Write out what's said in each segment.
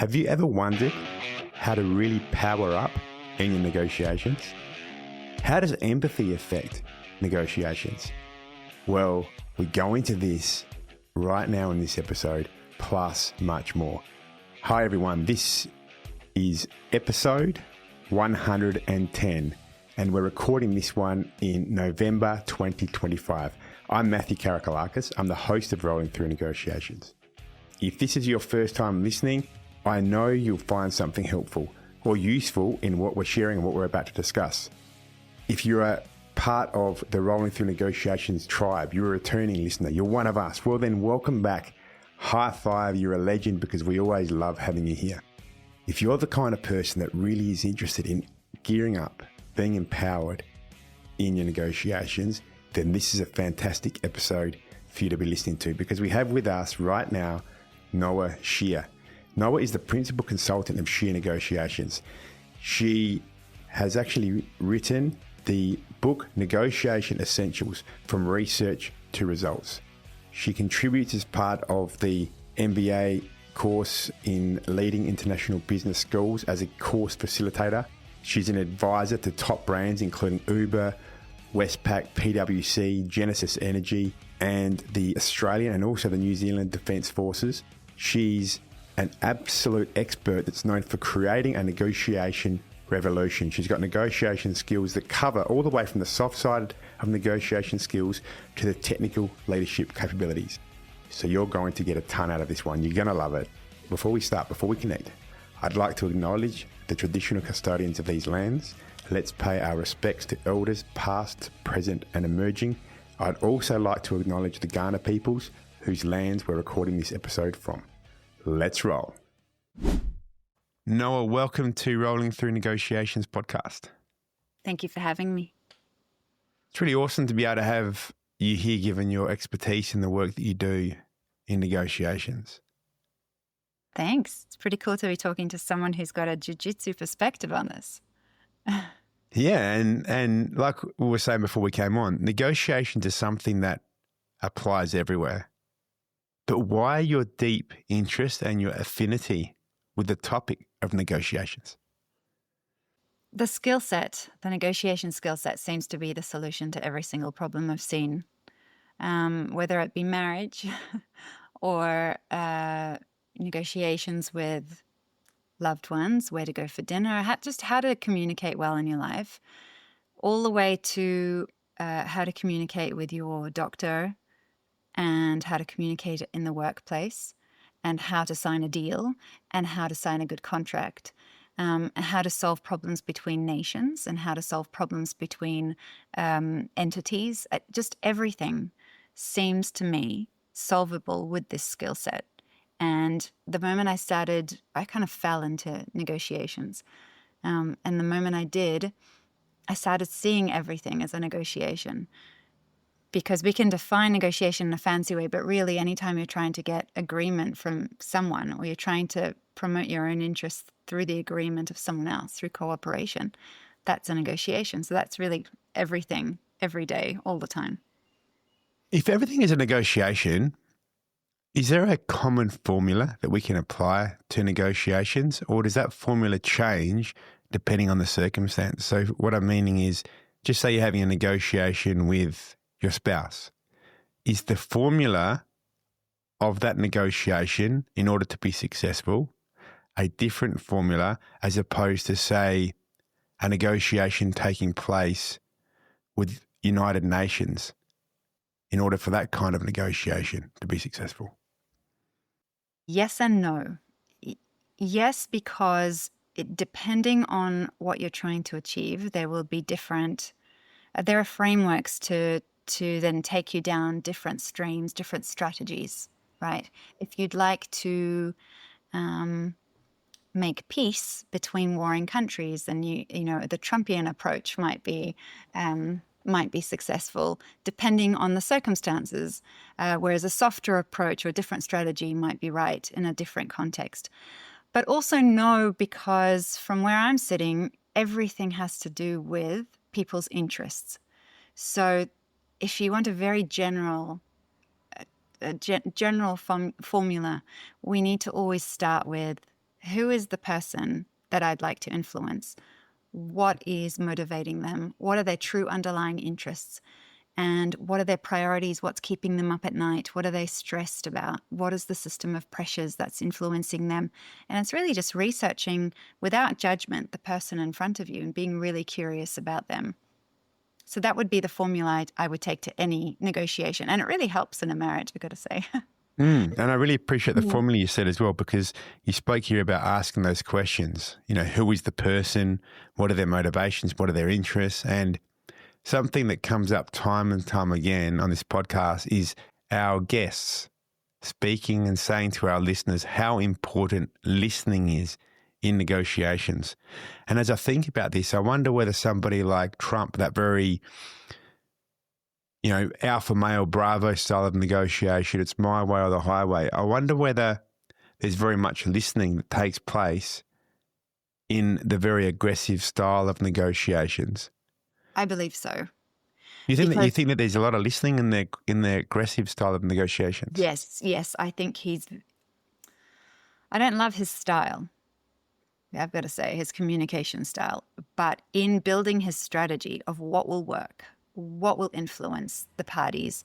Have you ever wondered how to really power up in your negotiations? How does empathy affect negotiations? Well, we go into this right now in this episode, plus much more. Hi everyone, this is episode 110 and we're recording this one in November 2025. I'm Matthew Karakalakis. I'm the host of Rolling Through Negotiations. If this is your first time listening, I know you'll find something helpful or useful in what we're sharing and what we're about to discuss. If you're a part of the Rolling Through Negotiations tribe, you're a returning listener, you're one of us, well then welcome back. High five, you're a legend because we always love having you here. If you're the kind of person that really is interested in gearing up, being empowered in your negotiations, then this is a fantastic episode for you to be listening to because we have with us right now Noa Sheer. Noa is the Principal Consultant of Sheer Negotiations. She has actually written the book Negotiation Essentials from Research to Results. She contributes as part of the MBA course in Leading International Business Schools as a course facilitator. She's an advisor to top brands including Uber, Westpac, PwC, Genesis Energy, and the Australian and also the New Zealand Defence Forces. She's an absolute expert that's known for creating a negotiation revolution. She's got negotiation skills that cover all the way from the soft side of negotiation skills to the technical leadership capabilities. So you're going to get a ton out of this one. You're going to love it. Before we connect, I'd like to acknowledge the traditional custodians of these lands. Let's pay our respects to elders past, present and emerging. I'd also like to acknowledge the Kaurna peoples whose lands we're recording this episode from. Let's roll. Noa, welcome to Rolling Through Negotiations podcast. Thank you for having me. It's really awesome to be able to have you here given your expertise in the work that you do in negotiations. Thanks. It's pretty cool to be talking to someone who's got a jiu-jitsu perspective on this. Yeah, and like we were saying before we came on, negotiations is something that applies everywhere. But why your deep interest and your affinity with the topic of negotiations? The skill set, the negotiation skill set seems to be the solution to every single problem I've seen, whether it be marriage or negotiations with loved ones, where to go for dinner, how to communicate well in your life, all the way to how to communicate with your doctor and how to communicate in the workplace and how to sign a deal and how to sign a good contract. And how to solve problems between nations and how to solve problems between entities. Just everything seems to me solvable with this skill set. And the moment I started, I kind of fell into negotiations. And the moment I did, I started seeing everything as a negotiation. Because we can define negotiation in a fancy way, but really anytime you're trying to get agreement from someone or you're trying to promote your own interests through the agreement of someone else, through cooperation, that's a negotiation. So that's really everything, every day, all the time. If everything is a negotiation, is there a common formula that we can apply to negotiations, or does that formula change depending on the circumstance? So what I'm meaning is, just say you're having a negotiation with your spouse. Is the formula of that negotiation in order to be successful a different formula as opposed to, say, a negotiation taking place with United Nations in order for that kind of negotiation to be successful? Yes and no. Yes, because depending on what you're trying to achieve, there will be different, there are frameworks to then take you down different streams, different strategies, right? If you'd like to make peace between warring countries, then you know the Trumpian approach might be successful depending on the circumstances, whereas a softer approach or a different strategy might be right in a different context. But also no, because from where I'm sitting, everything has to do with people's interests. So if you want a very general formula, we need to always start with who is the person that I'd like to influence? What is motivating them? What are their true underlying interests? And what are their priorities? What's keeping them up at night? What are they stressed about? What is the system of pressures that's influencing them? And it's really just researching without judgment the person in front of you and being really curious about them. So that would be the formula I would take to any negotiation. And it really helps in a marriage, I've got to say. And I really appreciate the formula you said as well, because you spoke here about asking those questions. Who is the person? What are their motivations? What are their interests? And something that comes up time and time again on this podcast is our guests speaking and saying to our listeners how important listening is in negotiations. And as I think about this, I wonder whether somebody like Trump, that very, alpha male Bravo style of negotiation, it's my way or the highway. I wonder whether there's very much listening that takes place in the very aggressive style of negotiations. I believe so. You think that there's a lot of listening in the aggressive style of negotiations? Yes. I think I don't love his style. I've got to say, his communication style. But in building his strategy of what will work, what will influence the parties,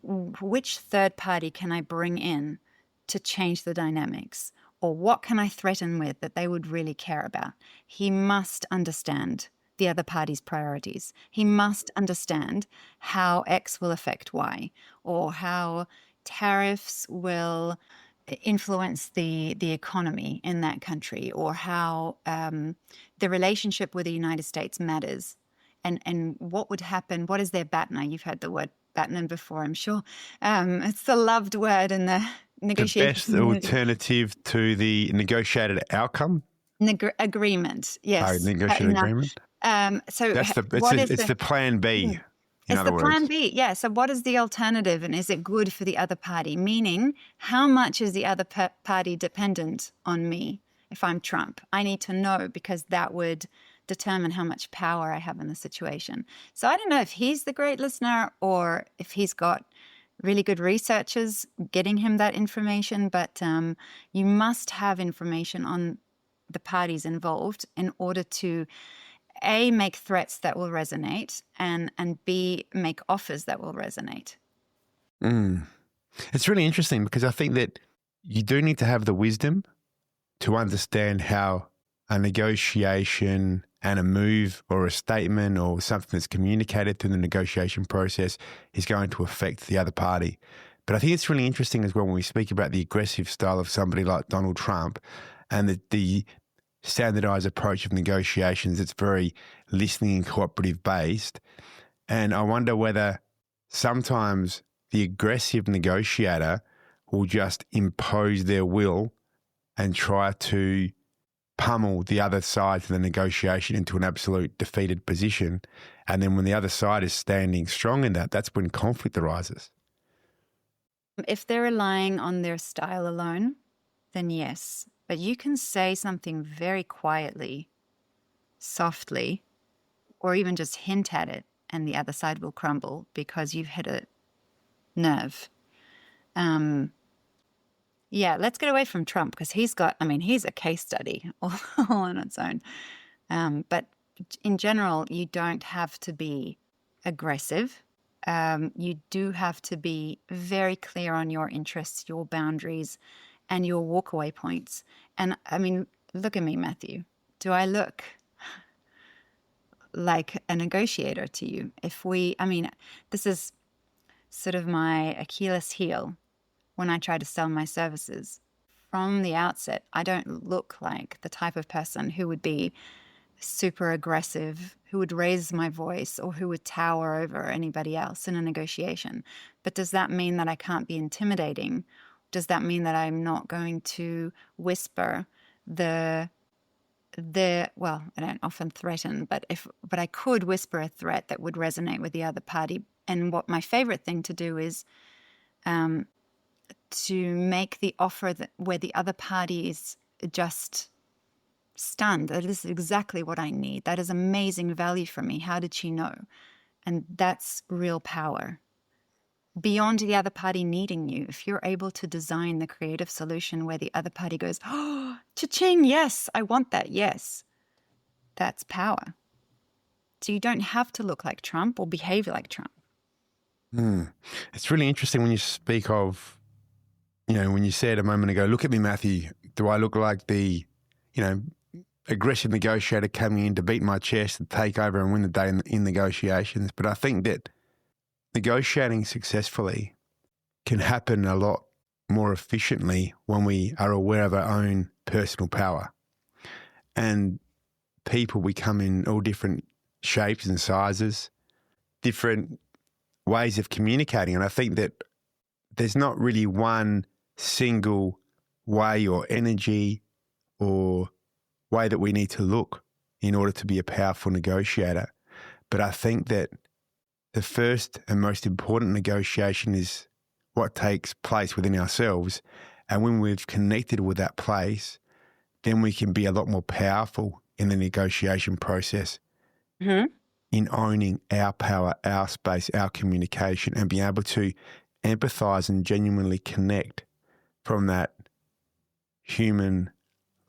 which third party can I bring in to change the dynamics, or what can I threaten with that they would really care about? He must understand the other party's priorities. He must understand how X will affect Y, or how tariffs will influence the economy in that country, or how the relationship with the United States matters, and what would happen. What is their BATNA? You've heard the word BATNA before, I'm sure. It's the loved word in the negotiation. The best alternative to the negotiated outcome? Agreement, yes. Negotiated agreement? So it's the plan B. It's the plan B, yeah. So what is the alternative, and is it good for the other party? Meaning, how much is the other party dependent on me if I'm Trump? I need to know, because that would determine how much power I have in the situation. So I don't know if he's the great listener or if he's got really good researchers getting him that information, but you must have information on the parties involved in order to A, make threats that will resonate, and B, make offers that will resonate. It's really interesting, because I think that you do need to have the wisdom to understand how a negotiation and a move or a statement or something that's communicated through the negotiation process is going to affect the other party. But I think it's really interesting as well when we speak about the aggressive style of somebody like Donald Trump and the standardized approach of negotiations. It's very listening and cooperative based. And I wonder whether sometimes the aggressive negotiator will just impose their will and try to pummel the other side to the negotiation into an absolute defeated position. And then when the other side is standing strong in that, that's when conflict arises. If they're relying on their style alone, then yes. But you can say something very quietly, softly, or even just hint at it, and the other side will crumble because you've hit a nerve. Yeah, let's get away from Trump, because he's a case study all on its own. But in general, you don't have to be aggressive. You do have to be very clear on your interests, your boundaries, and your walkaway points. And I mean, look at me, Matthew. Do I look like a negotiator to you? This is sort of my Achilles heel when I try to sell my services. From the outset, I don't look like the type of person who would be super aggressive, who would raise my voice, or who would tower over anybody else in a negotiation. But does that mean that I can't be intimidating? Does that mean that I'm not going to whisper well, I don't often threaten, but I could whisper a threat that would resonate with the other party. And what my favorite thing to do is to make the offer where the other party is just stunned. That is exactly what I need. That is amazing value for me. How did she know? And that's real power. Beyond the other party needing you, if you're able to design the creative solution where the other party goes, oh, Cha-ching, yes, I want that, yes. That's power. So you don't have to look like Trump or behave like Trump. It's really interesting when you speak of, when you said a moment ago, look at me, Matthew. Do I look like the, aggressive negotiator coming in to beat my chest, to take over and win the day in negotiations? But I think that negotiating successfully can happen a lot more efficiently when we are aware of our own personal power. And people, we come in all different shapes and sizes, different ways of communicating. And I think that there's not really one single way or energy or way that we need to look in order to be a powerful negotiator. But I think that the first and most important negotiation is what takes place within ourselves. And when we've connected with that place, then we can be a lot more powerful in the negotiation process, in owning our power, our space, our communication, and be able to empathize and genuinely connect from that human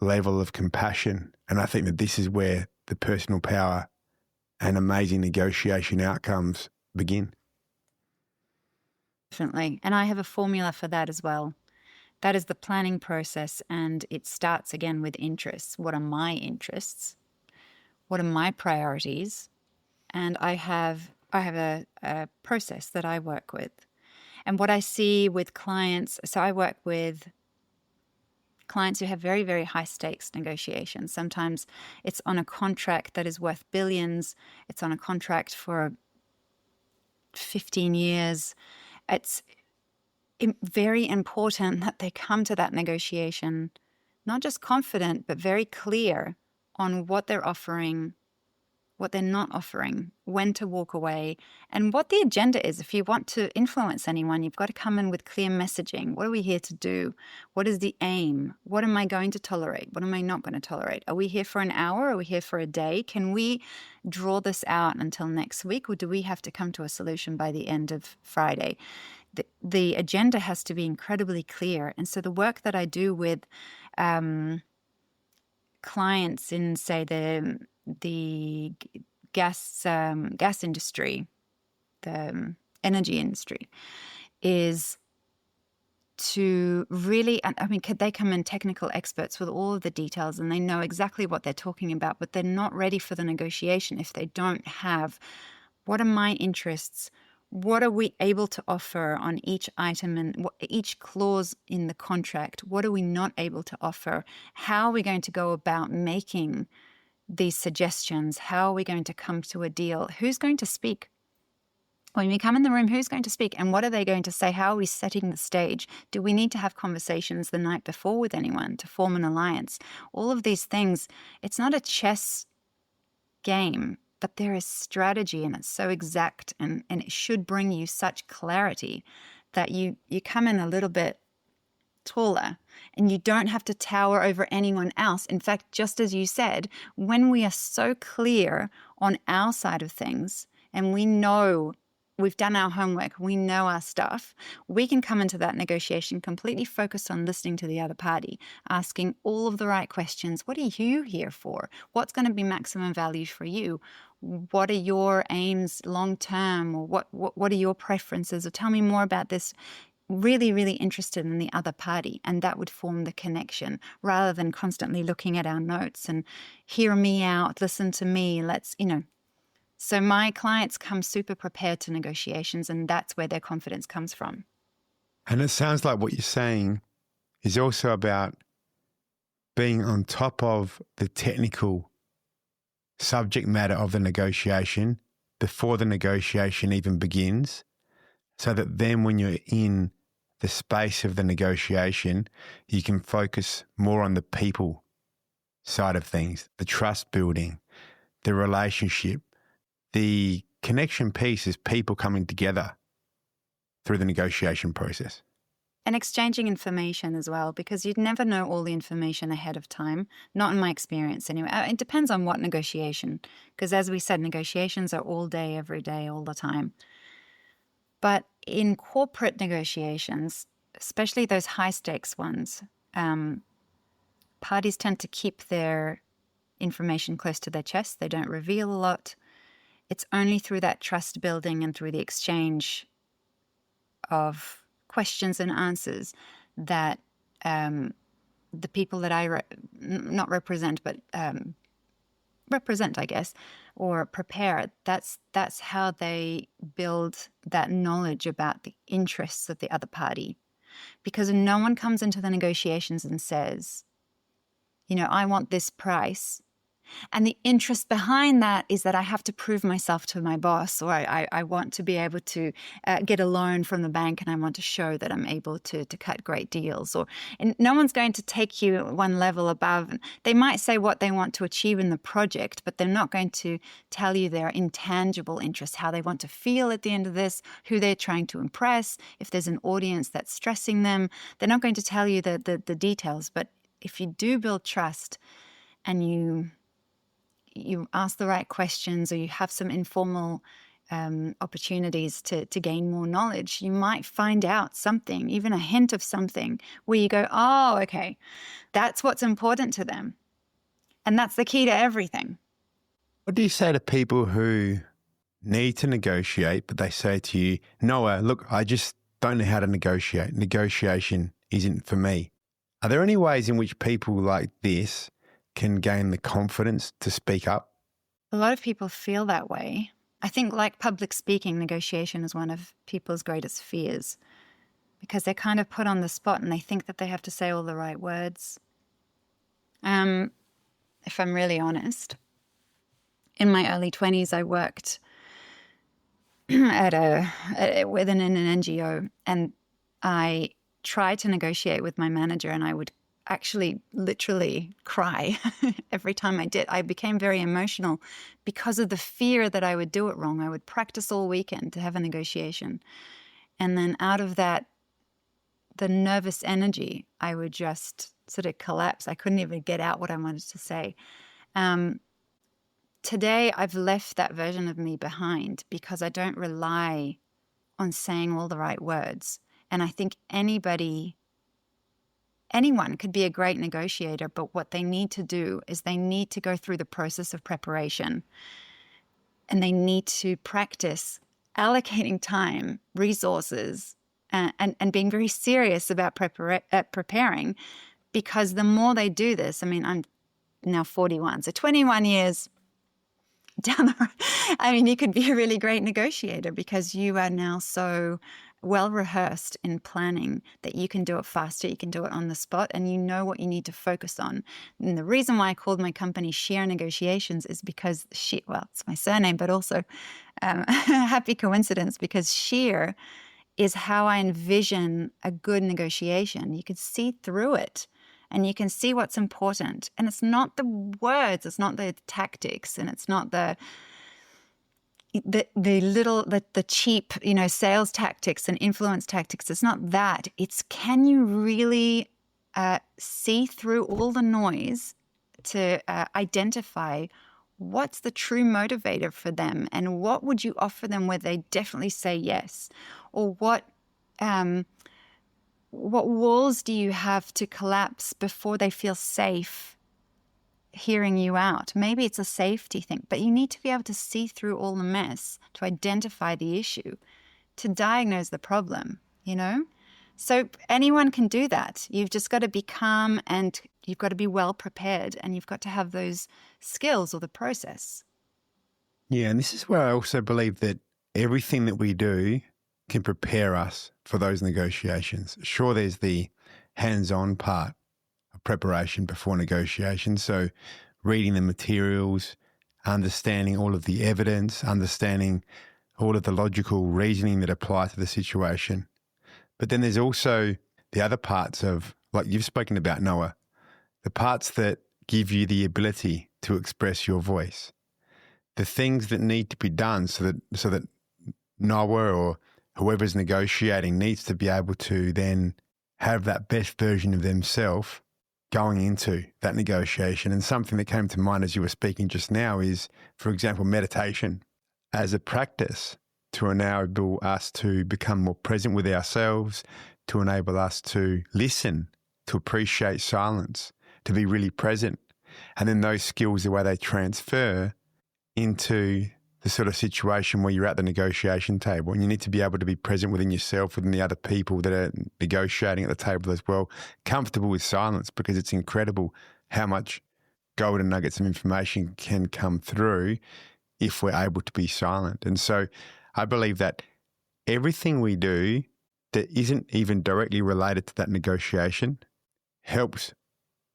level of compassion. And I think that this is where the personal power and amazing negotiation outcomes begin. Definitely. And I have a formula for that as well. That is the planning process, and it starts again with interests. What are my interests? What are my priorities? And I have a process that I work with. And what I see with clients, so I work with clients who have very, very high stakes negotiations. Sometimes it's on a contract that is worth billions. It's on a contract for 15 years. It's very important that they come to that negotiation not just confident, but very clear on what they're offering, what they're not offering, when to walk away, and what the agenda is. If you want to influence anyone, you've got to come in with clear messaging. What are we here to do? What is the aim? What am I going to tolerate? What am I not going to tolerate? Are we here for an hour? Are we here for a day? Can we draw this out until next week, or do we have to come to a solution by the end of Friday? The agenda has to be incredibly clear. And so the work that I do with clients in, say, the gas industry, the energy industry, is to really, I mean, could they come in technical experts with all of the details and they know exactly what they're talking about, but they're not ready for the negotiation if they don't have, what are my interests? What are we able to offer on each item and each clause in the contract? What are we not able to offer? How are we going to go about making these suggestions? How are we going to come to a deal? Who's going to speak? When we come in the room, who's going to speak and what are they going to say? How are we setting the stage? Do we need to have conversations the night before with anyone to form an alliance? All of these things, it's not a chess game, but there is strategy and it's so exact and it should bring you such clarity that you come in a little bit taller and you don't have to tower over anyone else. In fact, just as you said, when we are so clear on our side of things and we know we've done our homework, we know our stuff, we can come into that negotiation completely focused on listening to the other party, asking all of the right questions. What are you here for? What's going to be maximum value for you? What are your aims long term? Or what are your preferences? Or tell me more about this. Really, really interested in the other party, and that would form the connection rather than constantly looking at our notes and hear me out, listen to me, So my clients come super prepared to negotiations, and that's where their confidence comes from. And it sounds like what you're saying is also about being on top of the technical subject matter of the negotiation before the negotiation even begins, so that then when you're in the space of the negotiation, you can focus more on the people side of things, the trust building, the relationship. The connection piece is people coming together through the negotiation process. And exchanging information as well, because you'd never know all the information ahead of time. Not in my experience anyway. It depends on what negotiation, because as we said, negotiations are all day, every day, all the time. But in corporate negotiations, especially those high stakes ones, Parties tend to keep their information close to their chest. They don't reveal a lot. It's only through that trust building and through the exchange of questions and answers that the people that I not represent, but represent, I guess, or prepare, that's how they build that knowledge about the interests of the other party. Because no one comes into the negotiations and says, I want this price. And the interest behind that is that I have to prove myself to my boss, or I want to be able to get a loan from the bank, and I want to show that I'm able to cut great deals. And no one's going to take you one level above. They might say what they want to achieve in the project, but they're not going to tell you their intangible interests, how they want to feel at the end of this, who they're trying to impress, if there's an audience that's stressing them. They're not going to tell you the details. But if you do build trust and you ask the right questions, or you have some informal opportunities to gain more knowledge, you might find out something, even a hint of something, where you go, oh, okay, that's what's important to them. And that's the key to everything. What do you say to people who need to negotiate, but they say to you, Noa, look, I just don't know how to negotiate. Negotiation isn't for me. Are there any ways in which people like this can gain the confidence to speak up? A lot of people feel that way. I think, like public speaking, negotiation is one of people's greatest fears, because they're kind of put on the spot and they think that they have to say all the right words. If I'm really honest, in my early 20s, I worked within an NGO, and I tried to negotiate with my manager, and I would actually literally cry every time I did. I became very emotional because of the fear that I would do it wrong. I would practice all weekend to have a negotiation. And then out of that, the nervous energy, I would just sort of collapse. I couldn't even get out what I wanted to say. Today, I've left that version of me behind because I don't rely on saying all the right words. And I think anyone could be a great negotiator, but what they need to do is they need to go through the process of preparation, and they need to practice allocating time, resources, and being very serious about preparing, because the more they do this, I mean, I'm now 41, so 21 years down the road, I mean, you could be a really great negotiator because you are now so well rehearsed in planning that you can do it faster, you can do it on the spot, and you know what you need to focus on. And the reason why I called my company Sheer Negotiations is because it's my surname, but also happy coincidence, because sheer is how I envision a good negotiation. You can see through it and you can see what's important. And it's not the words, it's not the tactics, and it's not the cheap, sales tactics and influence tactics. It's not that. It's, can you really see through all the noise to identify what's the true motivator for them, and what would you offer them where they definitely say yes, or what walls do you have to collapse before they feel safe hearing you out? Maybe it's a safety thing, but you need to be able to see through all the mess to identify the issue, to diagnose the problem, So anyone can do that. You've just got to be calm, and you've got to be well prepared, and you've got to have those skills or the process. Yeah, and this is where I also believe that everything that we do can prepare us for those negotiations. Sure, there's the hands-on part of preparation before negotiation. So reading the materials, understanding all of the evidence, understanding all of the logical reasoning that apply to the situation. But then there's also the other parts of, like you've spoken about, Noa, the parts that give you the ability to express your voice, the things that need to be done so that Noa or whoever's negotiating needs to be able to then have that best version of themselves going into that negotiation. And something that came to mind as you were speaking just now is, for example, meditation as a practice to enable us to become more present with ourselves, to enable us to listen, to appreciate silence, to be really present. And then those skills, the way they transfer into the sort of situation where you're at the negotiation table, and you need to be able to be present within yourself, within the other people that are negotiating at the table as well, comfortable with silence, because it's incredible how much golden nuggets of information can come through if we're able to be silent. And so I believe that everything we do that isn't even directly related to that negotiation helps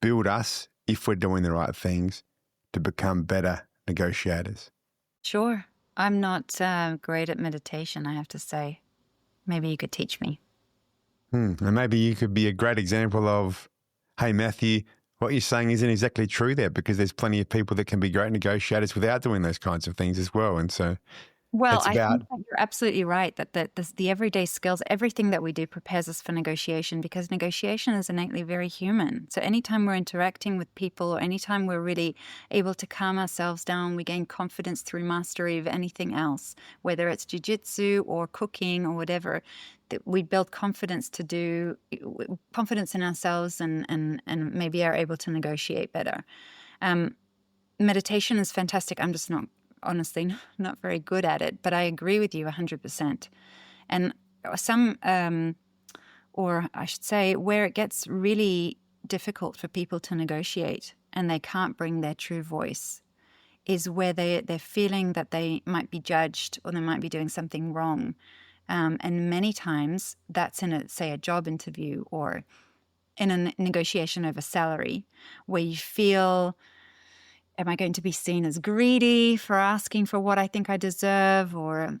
build us, if we're doing the right things, to become better negotiators. Sure. I'm not great at meditation, I have to say. Maybe you could teach me. And maybe you could be a great example of, hey, Matthew, what you're saying isn't exactly true there, because there's plenty of people that can be great negotiators without doing those kinds of things as well. And so Well, it's I about, think that you're absolutely right that the everyday skills, everything that we do prepares us for negotiation, because negotiation is innately very human. So anytime we're interacting with people, or anytime we're really able to calm ourselves down, we gain confidence through mastery of anything else, whether it's jiu-jitsu or cooking or whatever, that we build confidence to do, confidence in ourselves and maybe are able to negotiate better. Meditation is fantastic. I'm just honestly not very good at it, but I agree with you 100%. And or I should say, where it gets really difficult for people to negotiate and they can't bring their true voice, is where they're feeling that they might be judged or they might be doing something wrong. And many times that's in a job interview or in a negotiation over salary, where you feel, am I going to be seen as greedy for asking for what I think I deserve? Or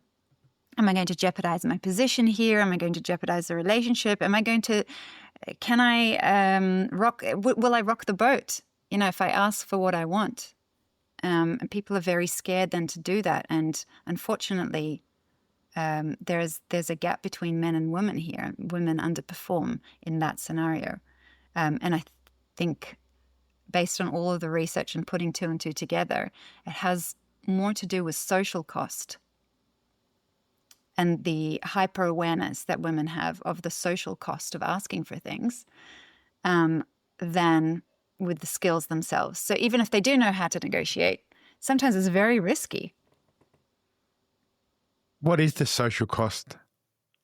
am I going to jeopardize my position here? Am I going to jeopardize the relationship? Will I rock the boat, if I ask for what I want? And people are very scared then to do that. And unfortunately, there's a gap between men and women here. Women underperform in that scenario. And I think, based on all of the research and putting two and two together, it has more to do with social cost and the hyper awareness that women have of the social cost of asking for things than with the skills themselves. So even if they do know how to negotiate, sometimes it's very risky. what is the social cost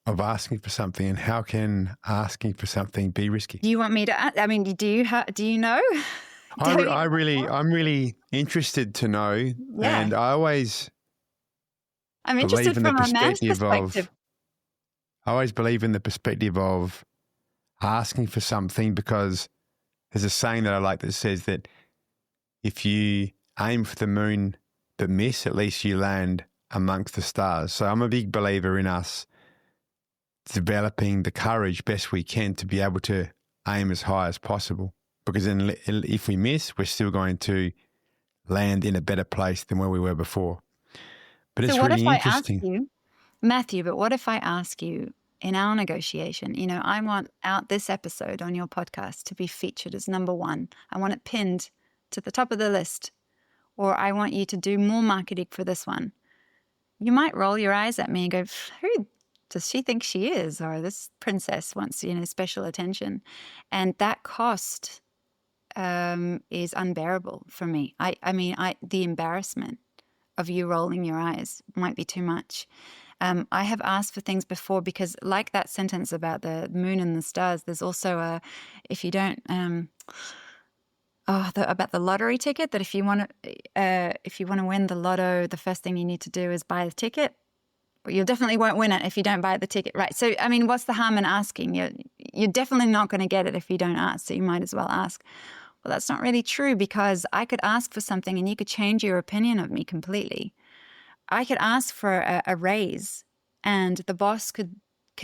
of asking for something, and how can asking for something be risky? Do you want me to? Do you know? I'm really interested to know, Yeah. and I'm interested believe in the from a man's perspective perspective. I always believe in the perspective of asking for something, because there's a saying that I like that says that if you aim for the moon but miss, at least you land amongst the stars. So I'm a big believer in us developing the courage best we can to be able to aim as high as possible, because then if we miss, we're still going to land in a better place than where we were before. But it's really interesting. I ask you, Matthew, but what if I ask you in our negotiation, I want out this episode on your podcast to be featured as number 1. I want it pinned to the top of the list, or I want you to do more marketing for this one. You might roll your eyes at me and go, who does she think she is? Or this princess wants, special attention. And that cost is unbearable for me. The embarrassment of you rolling your eyes might be too much. I have asked for things before, because like that sentence about the moon and the stars, there's also if you don't, about the lottery ticket, that if you want to win the lotto, the first thing you need to do is buy the ticket. You definitely won't win it if you don't buy the ticket, right? So, what's the harm in asking? You're definitely not going to get it if you don't ask, so you might as well ask. Well, that's not really true, because I could ask for something and you could change your opinion of me completely. I could ask for a raise and the boss could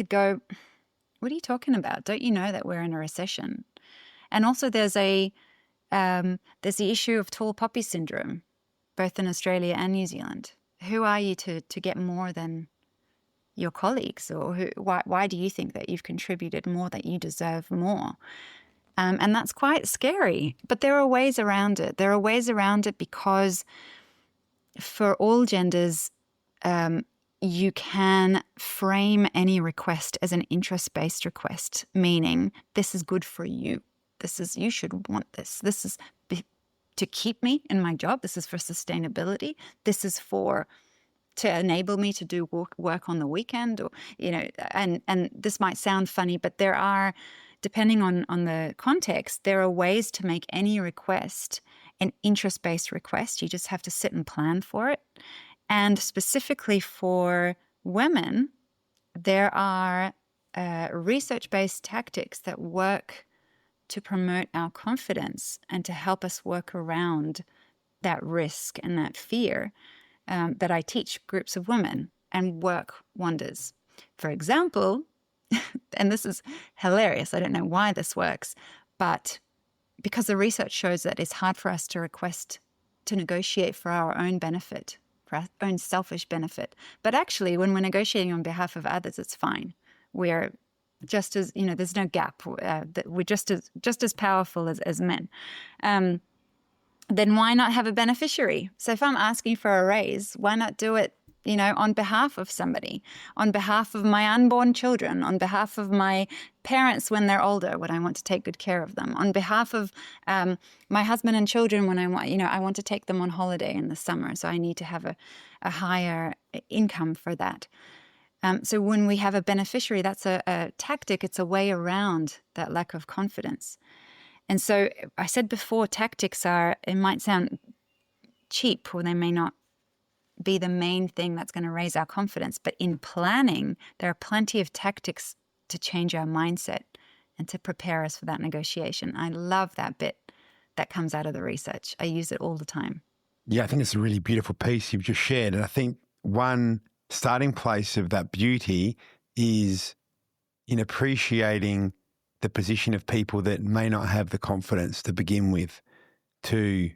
go, what are you talking about? Don't you know that we're in a recession? And also there's the issue of tall poppy syndrome, both in Australia and New Zealand. Who are you to get more than your colleagues? Or why do you think that you've contributed more, that you deserve more? And that's quite scary. But there are ways around it. There are ways around it because for all genders, you can frame any request as an interest-based request, meaning this is good for you. You should want this. This is to keep me in my job. This is for sustainability. This is to enable me to do work on the weekend, or, and this might sound funny, but there are, depending on the context, there are ways to make any request an interest-based request. You just have to sit and plan for it. And specifically for women, there are research-based tactics that work to promote our confidence and to help us work around that risk and that fear, that I teach groups of women, and work wonders. For example, and this is hilarious, I don't know why this works, but because the research shows that it's hard for us to request to negotiate for our own benefit, for our own selfish benefit. But actually, when we're negotiating on behalf of others, it's fine. We're just as, there's no gap. We're just as powerful as men. Then why not have a beneficiary? So if I'm asking for a raise, why not do it, on behalf of somebody, on behalf of my unborn children, on behalf of my parents when they're older, when I want to take good care of them, on behalf of my husband and children when I want to take them on holiday in the summer. So I need to have a higher income for that. So when we have a beneficiary, that's a tactic. It's a way around that lack of confidence. And so I said before, tactics it might sound cheap, or they may not be the main thing that's going to raise our confidence. But in planning, there are plenty of tactics to change our mindset and to prepare us for that negotiation. I love that bit that comes out of the research. I use it all the time. Yeah, I think it's a really beautiful piece you've just shared. And I think one starting place of that beauty is in appreciating the position of people that may not have the confidence to begin with to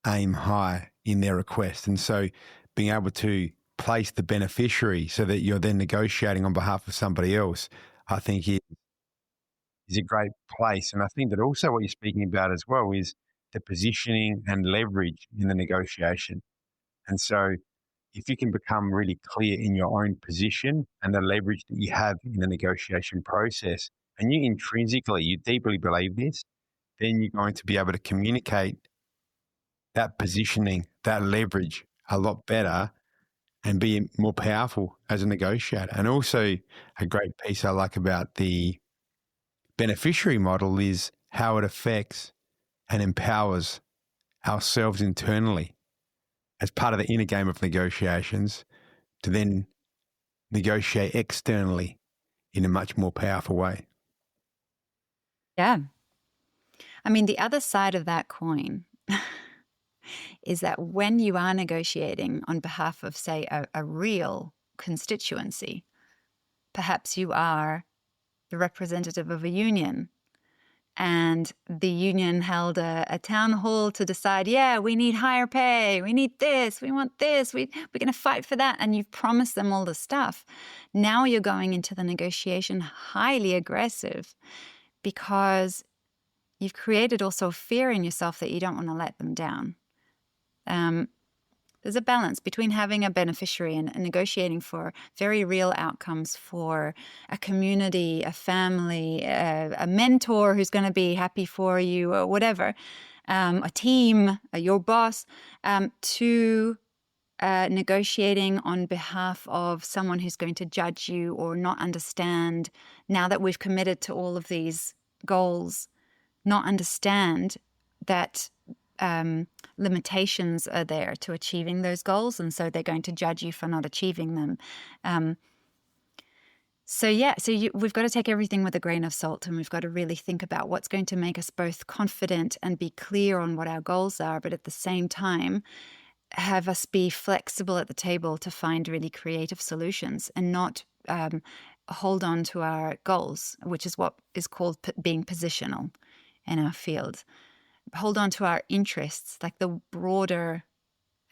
aim high in their request. And so being able to place the beneficiary so that you're then negotiating on behalf of somebody else, I think is a great place. And I think that also what you're speaking about as well is the positioning and leverage in the negotiation. And so if you can become really clear in your own position and the leverage that you have in the negotiation process, and you deeply believe this, then you're going to be able to communicate that positioning, that leverage a lot better and be more powerful as a negotiator. And also a great piece I like about the beneficiary model is how it affects and empowers ourselves internally as part of the inner game of negotiations to then negotiate externally in a much more powerful way. Yeah. I mean, the other side of that coin is that when you are negotiating on behalf of, say, a real constituency, perhaps you are the representative of a union, and the union held a town hall to decide, we need higher pay, we need this, we want this, we're going to fight for that, and you've promised them all the stuff. Now you're going into the negotiation highly aggressive because you've created also fear in yourself that you don't want to let them down. There's a balance between having a beneficiary and negotiating for very real outcomes for a community, a family, a mentor who's going to be happy for you or whatever, a team, your boss, to negotiating on behalf of someone who's going to judge you or not understand, now that we've committed to all of these goals, not understand that limitations are there to achieving those goals, and so they're going to judge you for not achieving them. We've got to take everything with a grain of salt, and we've got to really think about what's going to make us both confident and be clear on what our goals are, but at the same time have us be flexible at the table to find really creative solutions and not hold on to our goals, which is what is called being positional in our field. Hold on to our interests, like the broader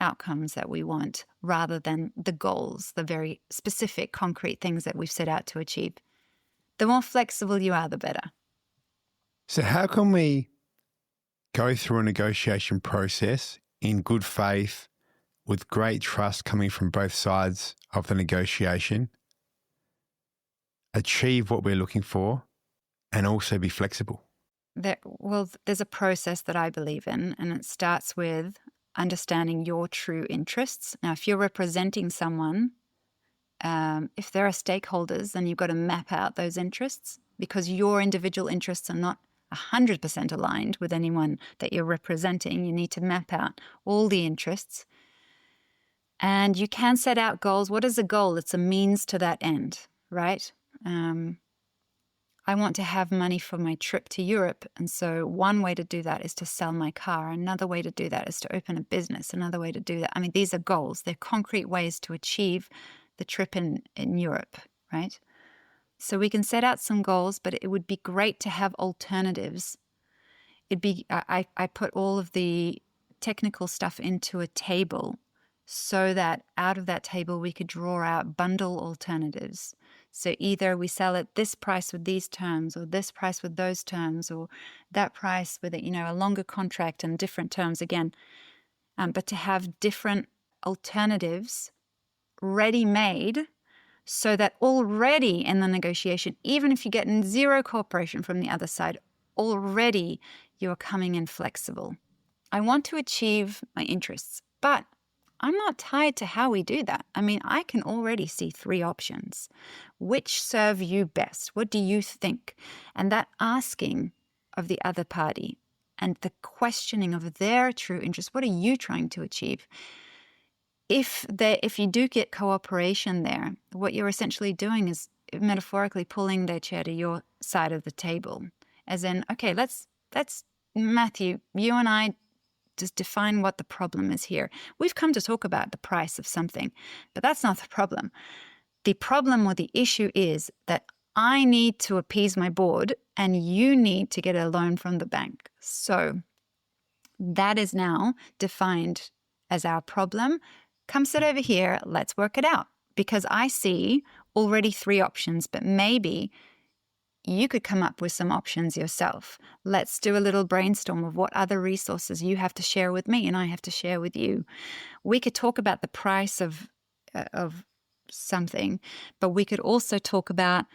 outcomes that we want, rather than the goals, the very specific, concrete things that we've set out to achieve. The more flexible you are, the better. So how can we go through a negotiation process in good faith, with great trust coming from both sides of the negotiation, achieve what we're looking for, and also be flexible? there's a process that I believe in, and it starts with understanding your true interests. Now, if you're representing someone, if there are stakeholders, then you've got to map out those interests, because your individual interests are not 100% aligned with anyone that you're representing. You need to map out all the interests. And you can set out goals. What is a goal? It's a means to that end, right? I want to have money for my trip to Europe. And so one way to do that is to sell my car. Another way to do that is to open a business. Another way to do that. I mean, these are goals. They're concrete ways to achieve the trip in Europe, right? So we can set out some goals, but it would be great to have alternatives. I put all of the technical stuff into a table so that out of that table we could draw out bundle alternatives. So either we sell at this price with these terms, or this price with those terms, or that price with a longer contract and different terms again. But to have different alternatives ready-made, so that already in the negotiation, even if you get zero cooperation from the other side, already you're coming in flexible. I want to achieve my interests, but I'm not tied to how we do that. I mean, I can already see 3 options. Which serve you best? What do you think? And that asking of the other party and the questioning of their true interests, what are you trying to achieve? If you do get cooperation there, what you're essentially doing is metaphorically pulling their chair to your side of the table. As in, okay, let's Matthew, you and I just define what the problem is here. We've come to talk about the price of something, but that's not the problem. The problem or the issue is that I need to appease my board and you need to get a loan from the bank. So that is now defined as our problem. Come sit over here, let's work it out. Because I see already 3 options, but maybe you could come up with some options yourself. Let's do a little brainstorm of what other resources you have to share with me and I have to share with you. We could talk about the price of something, but we could also talk about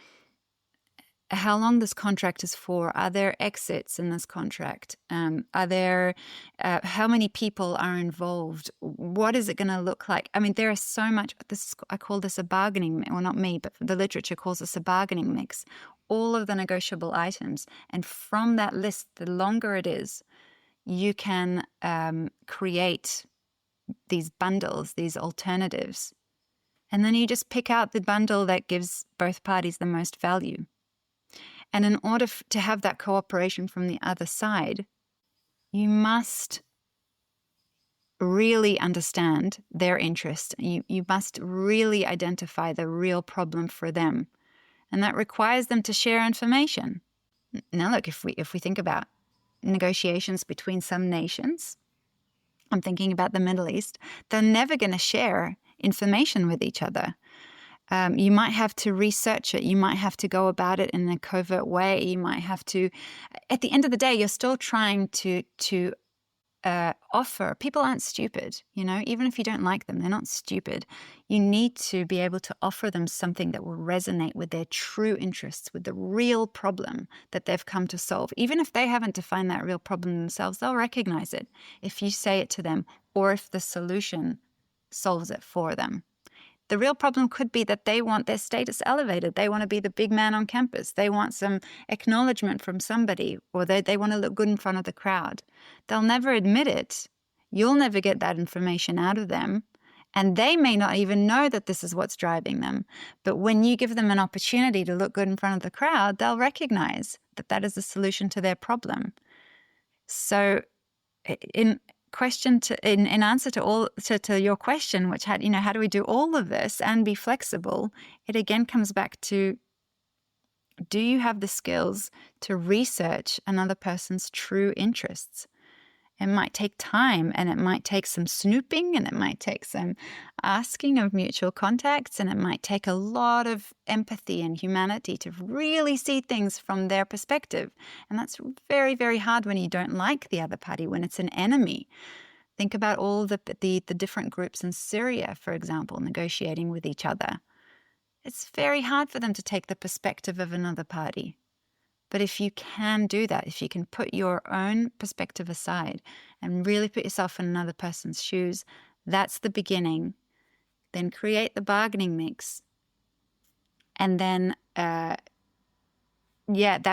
how long this contract is for. Are there exits in this contract? Are there, how many people are involved? What is it going to look like? I mean, there is so much. I call this a bargaining, well, not me, but the literature calls this a bargaining mix. All of the negotiable items. And from that list, the longer it is, you can create these bundles, these alternatives. And then you just pick out the bundle that gives both parties the most value. And in order to have that cooperation from the other side, you must really understand their interest. You must really identify the real problem for them. And that requires them to share information. Now, look, if we think about negotiations between some nations, I'm thinking about the Middle East, they're never going to share information with each other. You might have to research it. You might have to go about it in a covert way. You might have to, at the end of the day, you're still trying to offer. People aren't stupid, even if you don't like them, they're not stupid. You need to be able to offer them something that will resonate with their true interests, with the real problem that they've come to solve. Even if they haven't defined that real problem themselves, they'll recognize it if you say it to them, or if the solution solves it for them. The real problem could be that they want their status elevated. They want to be the big man on campus. They want some acknowledgement from somebody, or they want to look good in front of the crowd. They'll never admit it. You'll never get that information out of them. And they may not even know that this is what's driving them. But when you give them an opportunity to look good in front of the crowd, they'll recognize that that is the solution to their problem. So in answer to your question, which had, how do we do all of this and be flexible? It again comes back to, do you have the skills to research another person's true interests? It might take time, and it might take some snooping, and it might take some asking of mutual contacts, and it might take a lot of empathy and humanity to really see things from their perspective. And that's very, very hard when you don't like the other party, when it's an enemy. Think about all the different groups in Syria, for example, negotiating with each other. It's very hard for them to take the perspective of another party. But if you can do that, if you can put your own perspective aside and really put yourself in another person's shoes, that's the beginning. Then create the bargaining mix. And then, that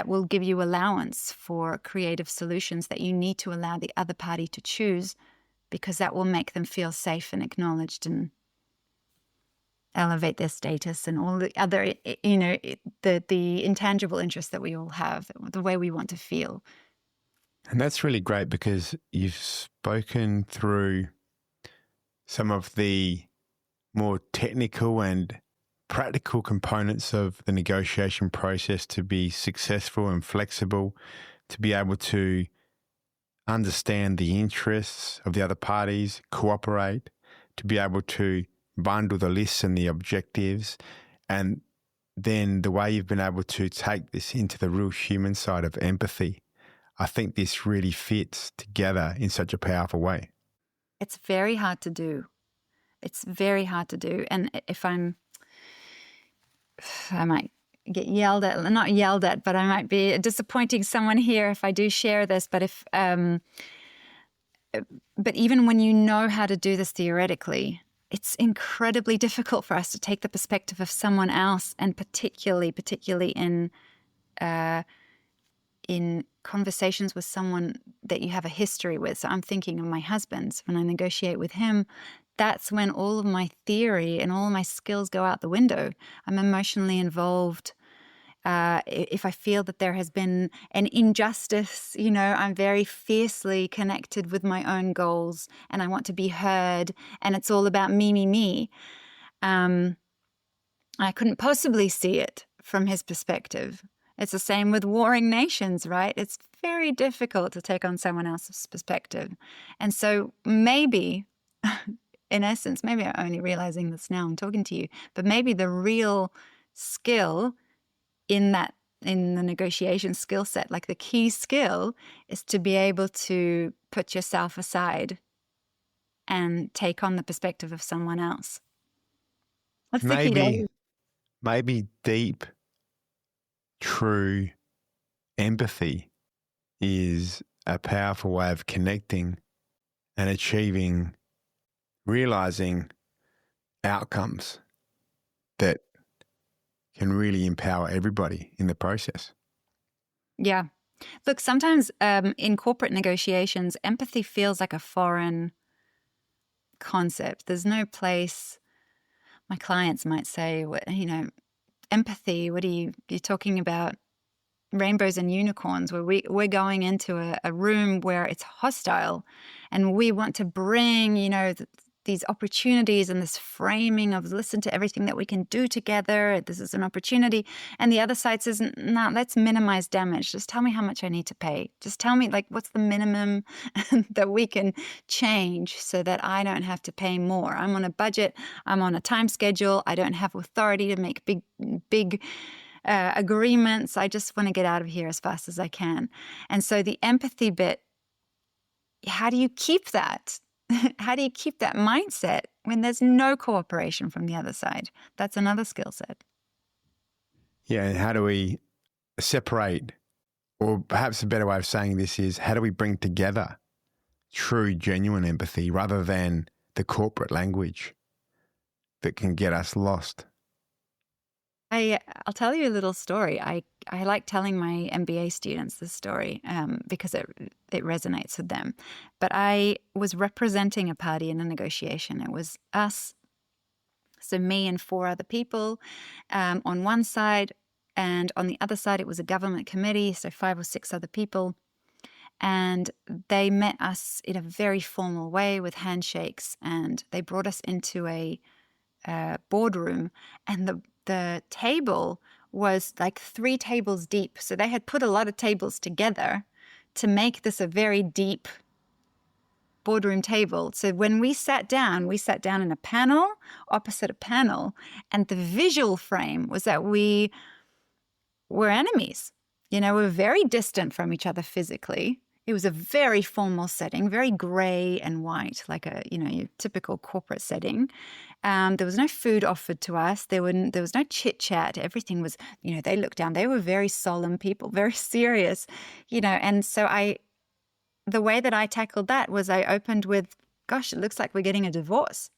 will give you allowance for creative solutions that you need to allow the other party to choose, because that will make them feel safe and acknowledged and elevate their status and all the other, the intangible interests that we all have, the way we want to feel. And that's really great because you've spoken through some of the more technical and practical components of the negotiation process to be successful and flexible, to be able to understand the interests of the other parties, cooperate, to be able to bundle the lists and the objectives, and then the way you've been able to take this into the real human side of empathy. I think this really fits together in such a powerful way. It's very hard to do. It's very hard to do. And if I might get yelled at, not yelled at, but I might be disappointing someone here if I do share this. But but even when you know how to do this theoretically, it's incredibly difficult for us to take the perspective of someone else, and particularly in conversations with someone that you have a history with. So I'm thinking of my husband. When I negotiate with him, that's when all of my theory and all of my skills go out the window. I'm emotionally involved. If I feel that there has been an injustice, I'm very fiercely connected with my own goals and I want to be heard, and it's all about me. I couldn't possibly see it from his perspective. It's the same with warring nations, right? It's very difficult to take on someone else's perspective. And so maybe, in essence, maybe I'm only realizing this now I'm talking to you, but maybe the real skill in the negotiation skill set, like the key skill, is to be able to put yourself aside and take on the perspective of someone else. What's the key to it? Maybe deep, true empathy is a powerful way of connecting and achieving, realizing outcomes that can really empower everybody in the process. Yeah. Look, sometimes in corporate negotiations, empathy feels like a foreign concept. There's no place. My clients might say, empathy, what are you're talking about rainbows and unicorns, where we're going into a room where it's hostile and we want to bring, these opportunities and this framing of listen to everything that we can do together. This is an opportunity. And the other side says, no, let's minimize damage. Just tell me how much I need to pay. Just tell me what's the minimum that we can change so that I don't have to pay more. I'm on a budget. I'm on a time schedule. I don't have authority to make big agreements. I just want to get out of here as fast as I can. And so the empathy bit, how do you keep that? How do you keep that mindset when there's no cooperation from the other side? That's another skill set. Yeah, and how do we separate, or perhaps a better way of saying this is, how do we bring together true, genuine empathy rather than the corporate language that can get us lost? I'll tell you a little story. I like telling my MBA students this story because it resonates with them. But I was representing a party in a negotiation. It was us, so me and 4 other people on one side, and on the other side it was a government committee, so 5 or 6 other people. And they met us in a very formal way with handshakes, and they brought us into a boardroom, and the table was like 3 tables deep. So they had put a lot of tables together to make this a very deep boardroom table. So when we sat down in a panel, opposite a panel, and the visual frame was that we were enemies. We were very distant from each other physically. It was a very formal setting, very grey and white, like your typical corporate setting. There was no food offered to us. There was no chit chat. Everything was, they looked down. They were very solemn people, very serious, And so the way that I tackled that was I opened with, gosh, it looks like we're getting a divorce.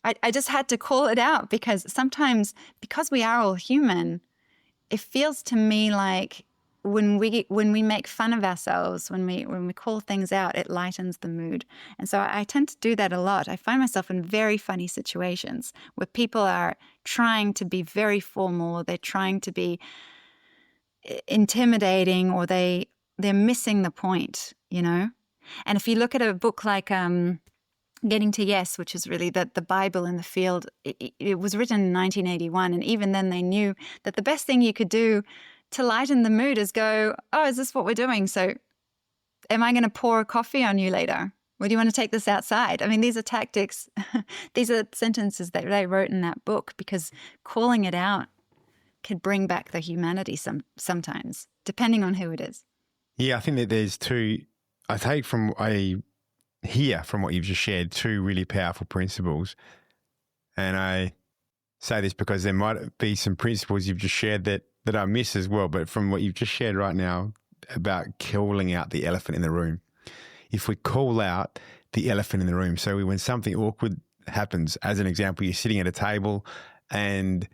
I just had to call it out, because sometimes, because we are all human, it feels to me like when we make fun of ourselves, when we call things out, it lightens the mood. And so I tend to do that a lot. I find myself in very funny situations where people are trying to be very formal, or they're trying to be intimidating, or they're missing the point, And if you look at a book like Getting to Yes, which is really the Bible in the field, it was written in 1981, and even then they knew that the best thing you could do to lighten the mood is go, oh, is this what we're doing? So am I going to pour a coffee on you later? Or do you want to take this outside? I mean, these are tactics. These are sentences that they wrote in that book, because calling it out could bring back the humanity sometimes, depending on who it is. Yeah, I think that there's hear from what you've just shared, two really powerful principles. And I say this because there might be some principles you've just shared that I miss as well. But from what you've just shared right now about calling out the elephant in the room, if we call out the elephant in the room, so when something awkward happens, as an example, you're sitting at a table and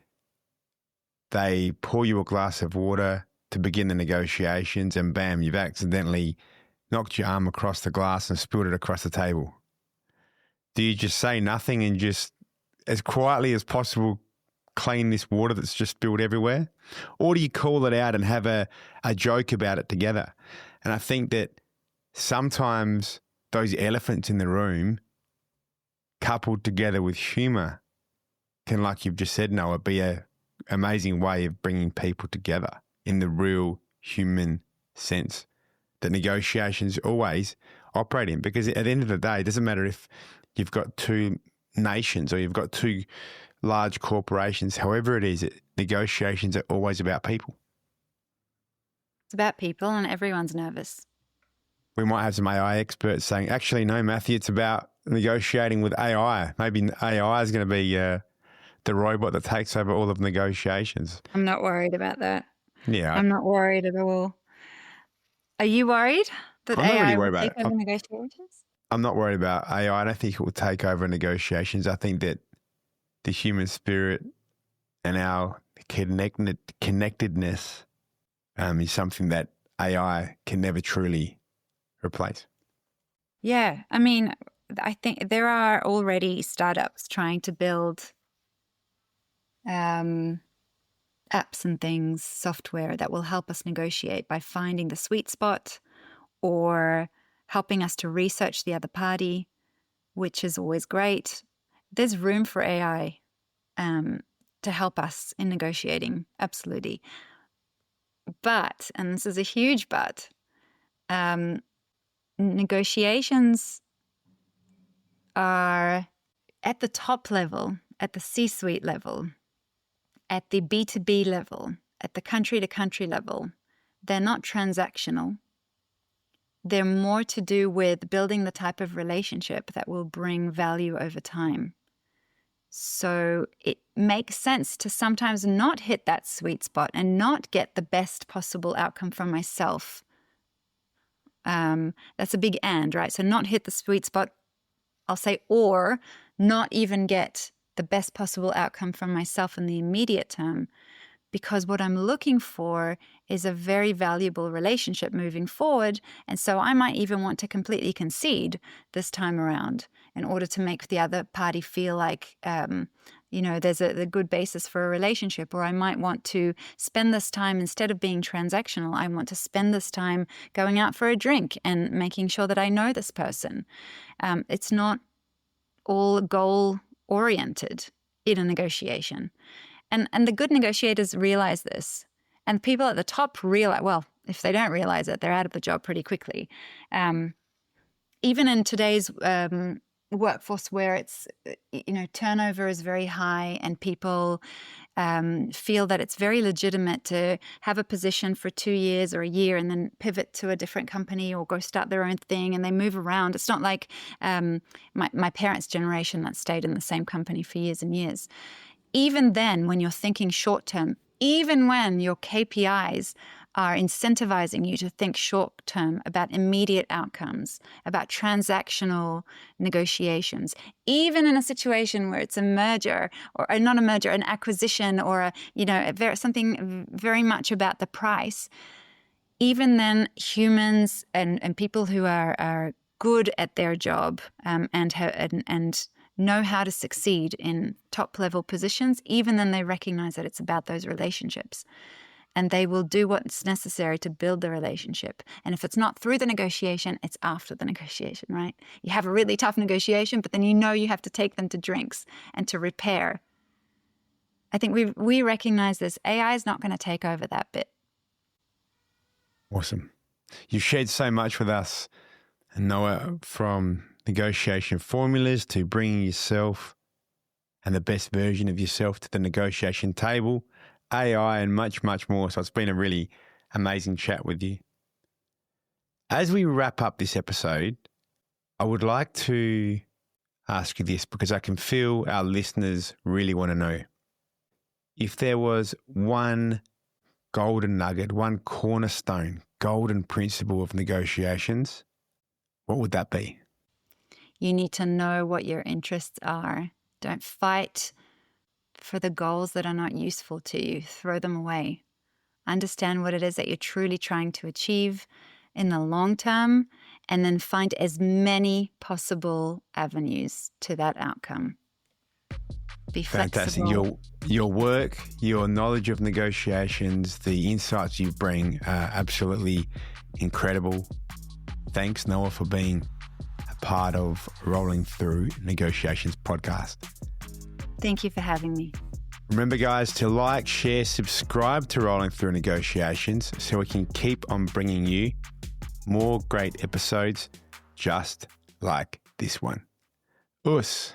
they pour you a glass of water to begin the negotiations, and bam, you've accidentally knocked your arm across the glass and spilled it across the table. Do you just say nothing and just, as quietly as possible, clean this water that's just spilled everywhere? Or do you call it out and have a joke about it together? And I think that sometimes those elephants in the room, coupled together with humour, can, like you've just said, Noah, be an amazing way of bringing people together in the real human sense that negotiations always operate in. Because at the end of the day, it doesn't matter if you've got two nations or you've got two large corporations, however it is, negotiations are always about people. It's about people, and everyone's nervous. We might have some AI experts saying, actually, no, Matthew, it's about negotiating with AI. Maybe AI is going to be the robot that takes over all of negotiations. I'm not worried about that. Yeah. I'm not worried at all. Are you worried that AI will take over negotiations? I'm not worried about AI. I don't think it will take over negotiations. I think that the human spirit and our connectedness is something that AI can never truly replace. Yeah. I mean, I think there are already startups trying to build apps and things, software that will help us negotiate by finding the sweet spot or helping us to research the other party, which is always great. There's room for AI to help us in negotiating, absolutely. But, and this is a huge but, negotiations are at the top level, at the C-suite level, at the B2B level, at the country-to-country level. They're not transactional. They're more to do with building the type of relationship that will bring value over time. So it makes sense to sometimes not hit that sweet spot and not get the best possible outcome from myself. That's a big and, right? So not hit the sweet spot, I'll say, or not even get the best possible outcome from myself in the immediate term, because what I'm looking for is a very valuable relationship moving forward. And so I might even want to completely concede this time around in order to make the other party feel like, there's a good basis for a relationship. Or I might want to spend this time, instead of being transactional, I want to spend this time going out for a drink and making sure that I know this person. It's not all goal-oriented in a negotiation. And the good negotiators realize this. And people at the top realize, well, if they don't realize it, they're out of the job pretty quickly. Even in today's workforce where it's, turnover is very high and people feel that it's very legitimate to have a position for 2 years or a year and then pivot to a different company or go start their own thing, and they move around. It's not like my parents' generation that stayed in the same company for years and years. Even then, when you're thinking short term, even when your KPIs are incentivizing you to think short term about immediate outcomes, about transactional negotiations, even in a situation where it's a merger or not a merger, an acquisition or something very much about the price, even then humans and people who are good at their job and know how to succeed in top level positions, even then they recognize that it's about those relationships. And they will do what's necessary to build the relationship. And if it's not through the negotiation, it's after the negotiation, right? You have a really tough negotiation, but then you have to take them to drinks and to repair. I think we recognize this. AI is not going to take over that bit. Awesome. You've shared so much with us, Noa, from negotiation formulas to bringing yourself and the best version of yourself to the negotiation table, AI, and much, much more. So it's been a really amazing chat with you. As we wrap up this episode, I would like to ask you this because I can feel our listeners really want to know. If there was one golden nugget, one cornerstone, golden principle of negotiations, what would that be? You need to know what your interests are. Don't fight for the goals that are not useful to you. Throw them away. Understand what it is that you're truly trying to achieve in the long term, and then find as many possible avenues to that outcome. Be fantastic. flexible. Your work, your knowledge of negotiations, the insights you bring are absolutely incredible. Thanks, Noa, for being a part of Rolling Through Negotiations podcast. Thank you for having me. Remember, guys, to like, share, subscribe to Rolling Through Negotiations so we can keep on bringing you more great episodes just like this one. Us.